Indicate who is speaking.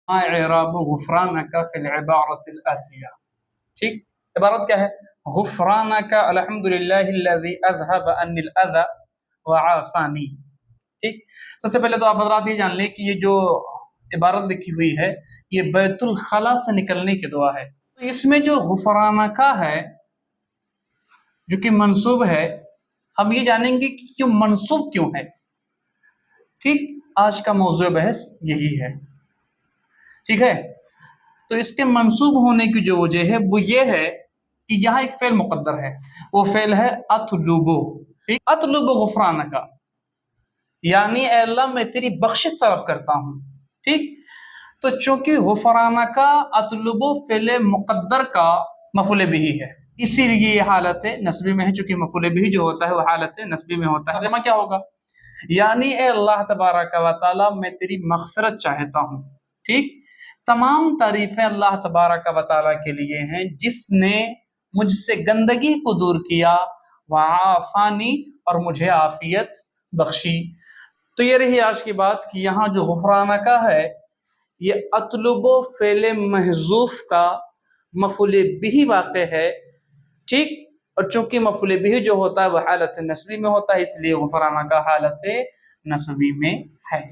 Speaker 1: اعراب غفرانک فی العبارۃ الآتیہ. ٹھیک، عبارت کیا ہے؟ غفرانک الحمدللہ الذی اذھب عنی الاذی وعافانی. ٹھیک، سب سے پہلے تو آپ حضرات یہ جان لیں کہ یہ جو عبارت لکھی ہوئی ہے یہ بیت الخلا سے نکلنے کی دعا ہے. تو اس میں جو غفرانک ہے جو کہ منصوب ہے، ہم یہ جانیں گے کہ کیوں منصوب کیوں ہے. ٹھیک، آج کا موضوع بحث یہی ہے. ٹھیک ہے، تو اس کے منصوب ہونے کی جو وجہ ہے وہ یہ ہے کہ یہاں ایک فعل مقدر ہے، وہ فعل ہے اطلبو. ٹھیک، اطلب غفرانک، یعنی اے اللہ میں تیری بخشش طلب کرتا ہوں. ٹھیک، تو چونکہ غفرانک اطلبو فعل مقدر کا مفعول بہ ہے، اسی لیے یہ حالت نصبی میں ہے. چونکہ مفعول بہ جو ہوتا ہے وہ حالت نصبی میں ہوتا ہے. ترجمہ کیا ہوگا؟ یعنی اے اللہ تبارک و تعالی میں تیری مغفرت چاہتا ہوں. ٹھیک، تمام تعریفیں اللہ تبارک و تعالی کے لیے ہیں جس نے مجھ سے گندگی کو دور کیا، وعافانی اور مجھے عافیت بخشی. تو یہ رہی آج کی بات کہ یہاں جو غفرانک ہے یہ اطلب فعل محذوف کا مفعول بہ واقع ہے. ٹھیک، اور چونکہ مفعول بہ جو ہوتا ہے وہ حالت نصبی میں ہوتا ہے، اس لیے غفرانک حالت نصبی میں ہے.